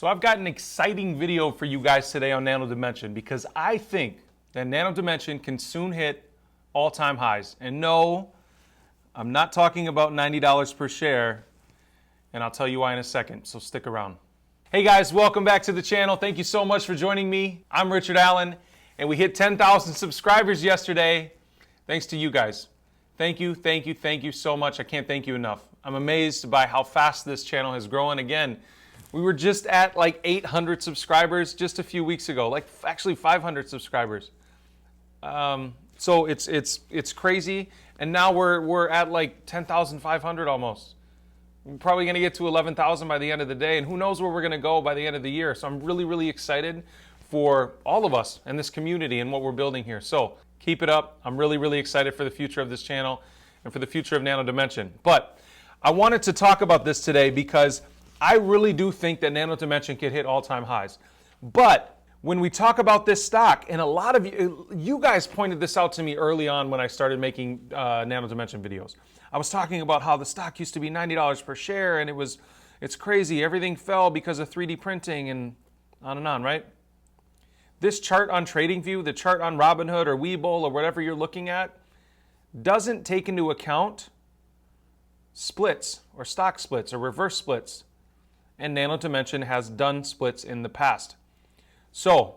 So I've got an exciting video for you guys today on Nano Dimension because I think that Nano Dimension can soon hit all-time highs. And no, I'm not talking about $90 per share, and I'll tell you why in a second, so stick around. Hey guys, welcome back to the channel. Thank you so much for joining me. I'm Richard Allan, and we hit 10,000 subscribers yesterday. Thanks to you guys. Thank you so much. I can't thank you enough. I'm amazed by how fast this channel has grown. Again, we were just at like 800 subscribers just a few weeks ago, like actually 500 subscribers. So it's crazy, and now we're at like 10,500 almost. We're probably going to get to 11,000 by the end of the day, and who knows where we're going to go by the end of the year. So I'm really excited for all of us and this community and what we're building here. So keep it up. I'm really excited for the future of this channel and for the future of Nano Dimension. But I wanted to talk about this today because I really do think that Nano Dimension can hit all-time highs. But when we talk about this stock, and a lot of you guys pointed this out to me early on when I started making Nano Dimension videos. I was talking about how the stock used to be $90 per share, and it's crazy. Everything fell because of 3D printing and on, right? This chart on TradingView, the chart on Robinhood or WeBull or whatever you're looking at, doesn't take into account splits or stock splits or reverse splits. And Nano Dimension has done splits in the past. So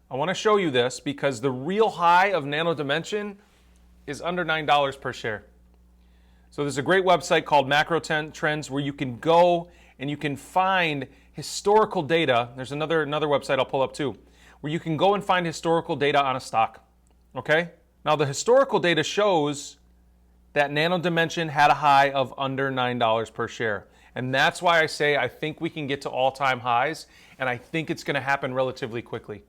I want to show you this because the real high of Nano Dimension is under $9 per share. So there's a great website called Macro Trends where you can go and you can find historical data. There's another website I'll pull up too, where you can go and find historical data on a stock. Okay? Now the historical data shows that Nano Dimension had a high of under $9 per share. And that's why I say I think we can get to all-time highs, and I think it's going to happen relatively quickly.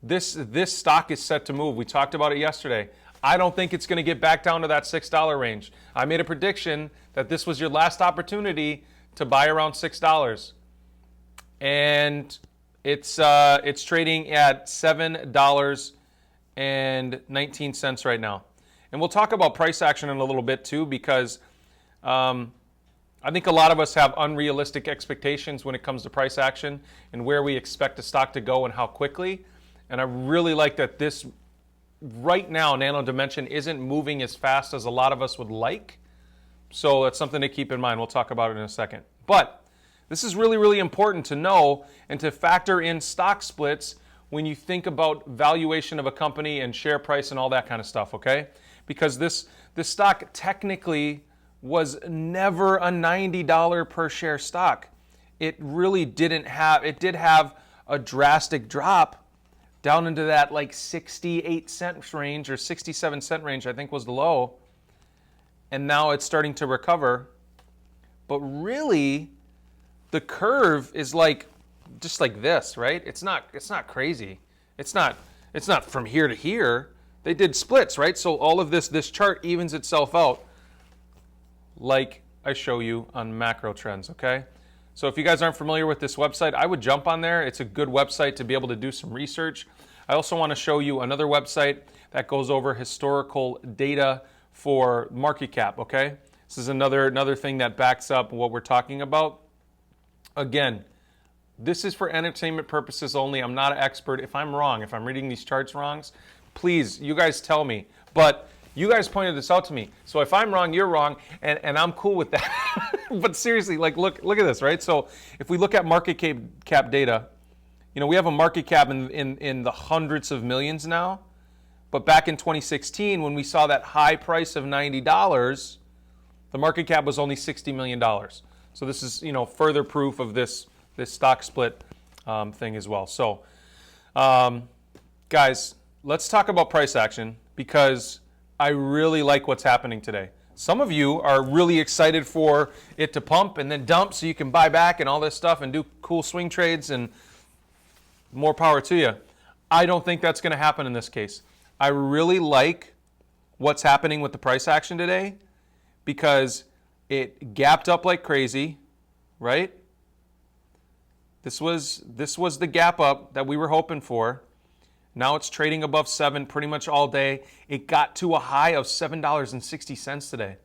This stock is set to move. We talked about it yesterday. I don't think it's going to get back down to that $6 range. I made a prediction that this was your last opportunity to buy around $6. And it's trading at $7.19 right now. And we'll talk about price action in a little bit too, because I think a lot of us have unrealistic expectations when it comes to price action and where we expect the stock to go and how quickly. And I really like that this, right now, Nano Dimension isn't moving as fast as a lot of us would like. So that's something to keep in mind. We'll talk about it in a second. But this is really important to know and to factor in stock splits when you think about valuation of a company and share price and all that kind of stuff, okay? Because this stock technically was never a $90 per share stock. It really didn't have, it did have a drastic drop down into that like 68 cent range or 67 cent range, I think was the low. And now it's starting to recover. But really, the curve is like, just like this, right? It's not crazy. It's not from here to here. They did splits, right? So all of this chart evens itself out, like I show you on Macro Trends, okay? So if you guys aren't familiar with this website, I would jump on there. It's a good website to be able to do some research. I also want to show you another website that goes over historical data for market cap, okay? This is another thing that backs up what we're talking about. Again, this is for entertainment purposes only. I'm not an expert. If I'm wrong, if I'm reading these charts wrong, please, you guys tell me. But you guys pointed this out to me. So if I'm wrong, you're wrong, and I'm cool with that. But seriously, like look at this, right? So if we look at market cap data, you know, we have a market cap in the hundreds of millions now. But back in 2016, when we saw that high price of $90, the market cap was only $60 million. So this is, you know, further proof of this stock split thing as well. So guys, let's talk about price action because I really like what's happening today. Some of you are really excited for it to pump and then dump so you can buy back and all this stuff and do cool swing trades, and more power to you. I don't think that's going to happen in this case. I really like what's happening with the price action today because it gapped up like crazy, right? This was the gap up that we were hoping for. Now it's trading above 7 pretty much all day. It got to a high of $7.60 today.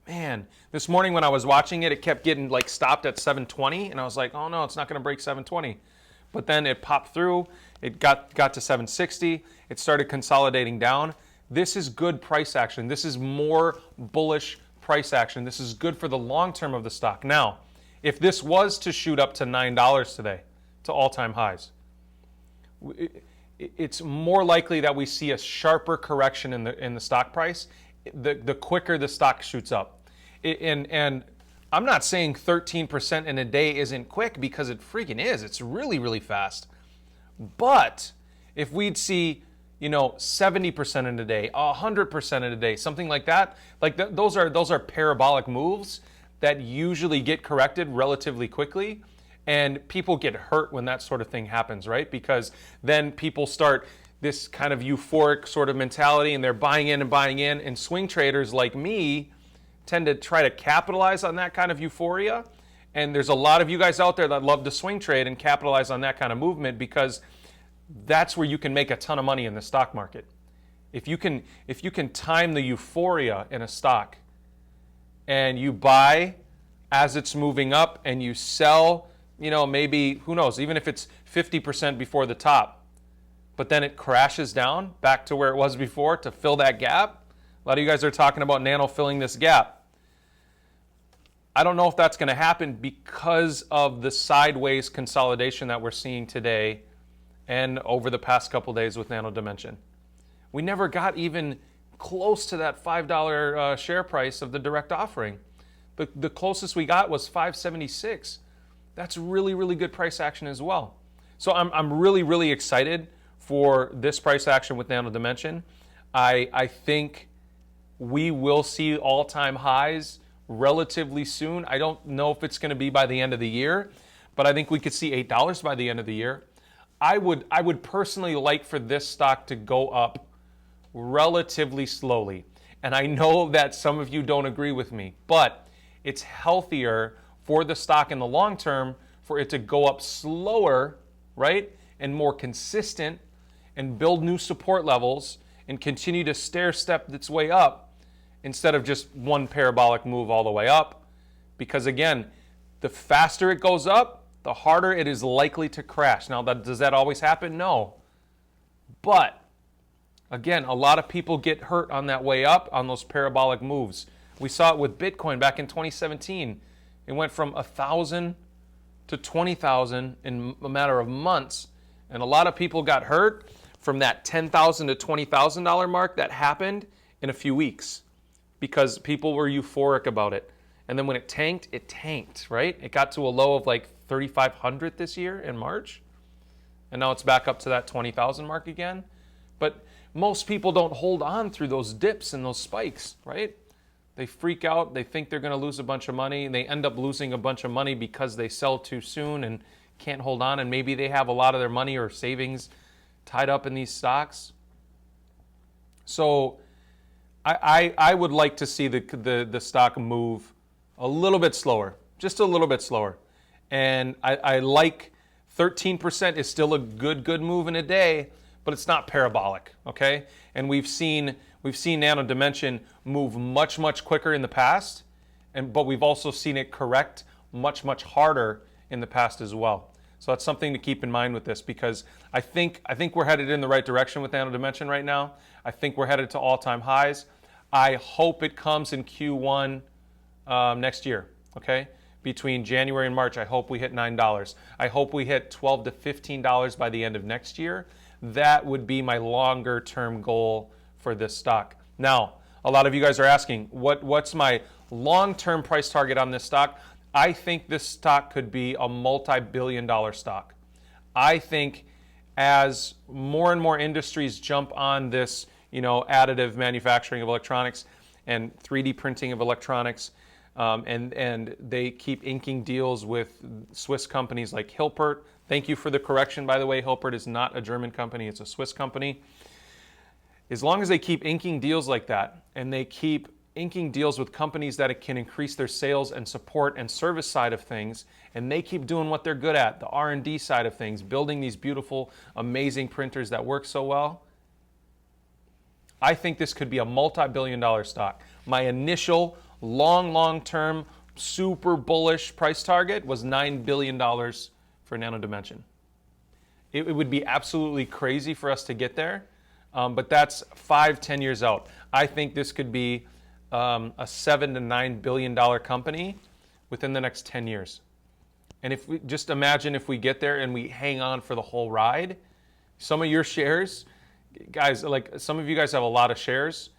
Man, this morning when I was watching it, it kept getting like stopped at 720, and I was like, oh no, it's not going to break 720. But then it popped through, it got to 760, it started consolidating down. This is good price action. This is more bullish price action. This is good for the long term of the stock. Now, if this was to shoot up to $9 today, to all-time highs, it's more likely that we see a sharper correction in the stock price the quicker the stock shoots up. And I'm not saying 13% in a day isn't quick, because it freaking is. It's really, really fast. But if we'd see, 70% in a day, 100% in a day, something like that, those are parabolic moves that usually get corrected relatively quickly. And people get hurt when that sort of thing happens, right? Because then people start this kind of euphoric sort of mentality, and they're buying in and buying in. And swing traders like me tend to try to capitalize on that kind of euphoria. And there's a lot of you guys out there that love to swing trade and capitalize on that kind of movement, because that's where you can make a ton of money in the stock market. If you can time the euphoria in a stock, and you buy as it's moving up and you sell, maybe, who knows, even if it's 50% before the top, but then it crashes down back to where it was before to fill that gap. A lot of you guys are talking about Nano filling this gap. I don't know if that's going to happen because of the sideways consolidation that we're seeing today and over the past couple days with Nano Dimension. We never got even close to that $5 share price of the direct offering. The closest we got was $5.76. That's really, really good price action as well. So I'm really, really excited for this price action with Nano Dimension. I think we will see all-time highs relatively soon. I don't know if it's going to be by the end of the year, but I think we could see $8 by the end of the year. I would personally like for this stock to go up relatively slowly. And I know that some of you don't agree with me, but it's healthier for the stock in the long term for it to go up slower, right? And more consistent, and build new support levels and continue to stair-step its way up instead of just one parabolic move all the way up. Because again, the faster it goes up, the harder it is likely to crash. Now, does that always happen? No. But again, a lot of people get hurt on that way up on those parabolic moves. We saw it with Bitcoin back in 2017. It went from 1,000 to 20,000 in a matter of months. And a lot of people got hurt from that $10,000 to $20,000 mark that happened in a few weeks because people were euphoric about it. And then when it tanked, right? It got to a low of like 3,500 this year in March. And now it's back up to that 20,000 mark again. But most people don't hold on through those dips and those spikes, right? They freak out. They think they're going to lose a bunch of money. And they end up losing a bunch of money because they sell too soon and can't hold on. And maybe they have a lot of their money or savings tied up in these stocks. So I would like to see the stock move a little bit slower, just a little bit slower. And I like 13% is still a good move in a day, but it's not parabolic, okay? And we've seen Nano Dimension move much quicker in the past, but we've also seen it correct much harder in the past as well. So that's something to keep in mind with this, because I think we're headed in the right direction with Nano Dimension right now. I think we're headed to all-time highs. I hope it comes in Q1 next year, okay? Between January and March, I hope we hit $9. I hope we hit $12 to $15 by the end of next year. That would be my longer-term goal for this stock. Now, a lot of you guys are asking, what's my long-term price target on this stock? I think this stock could be a multi-billion-dollar stock. I think as more and more industries jump on this, additive manufacturing of electronics and 3D printing of electronics, and they keep inking deals with Swiss companies like Hilpert. Thank you for the correction, by the way. Hilpert is not a German company, it's a Swiss company. As long as they keep inking deals like that, and they keep inking deals with companies that it can increase their sales and support and service side of things, and they keep doing what they're good at, the R&D side of things, building these beautiful, amazing printers that work so well, I think this could be a multi-billion-dollar stock. My initial long-term, super bullish price target was $9 billion for Nano Dimension. It would be absolutely crazy for us to get there, but that's 5-10 years out. I think this could be a $7 to $9 billion company within the next 10 years. And if we just imagine if we get there and we hang on for the whole ride, some of your shares, guys, like some of you guys have a lot of shares,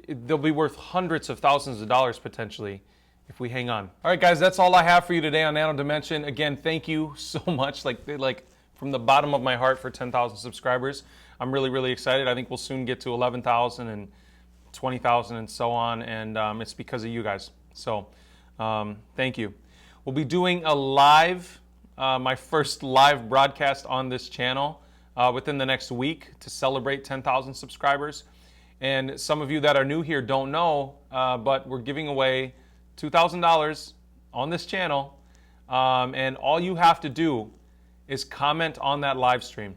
they'll be worth hundreds of thousands of dollars potentially if we hang on. All right, guys, that's all I have for you today on Nano Dimension. Again, thank you so much. Like from the bottom of my heart for 10,000 subscribers. I'm really, really excited. I think we'll soon get to 11,000 and 20,000 and so on, and it's because of you guys. So thank you. We'll be doing a live, my first live broadcast on this channel within the next week to celebrate 10,000 subscribers. And some of you that are new here don't know, but we're giving away $2,000 on this channel, and all you have to do is comment on that live stream.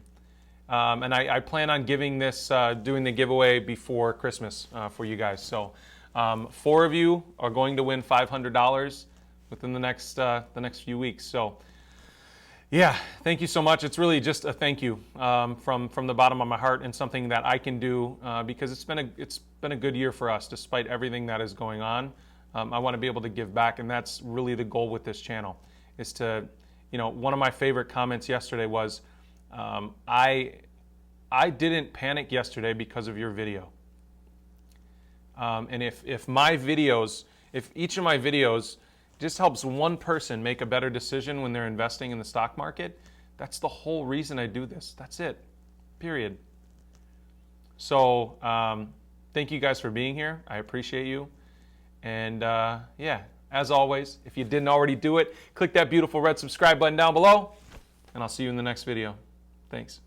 And I plan on giving this, doing the giveaway before Christmas for you guys. So 4 of you are going to win $500 within the next few weeks. So yeah, thank you so much. It's really just a thank you from the bottom of my heart, and something that I can do because it's been a good year for us despite everything that is going on. I want to be able to give back, and that's really the goal with this channel, is to, you know, one of my favorite comments yesterday was, I didn't panic yesterday because of your video. And if each of my videos just helps one person make a better decision when they're investing in the stock market, that's the whole reason I do this. That's it, period. So thank you guys for being here. I appreciate you. And yeah, as always, if you didn't already do it, click that beautiful red subscribe button down below, and I'll see you in the next video. Thanks.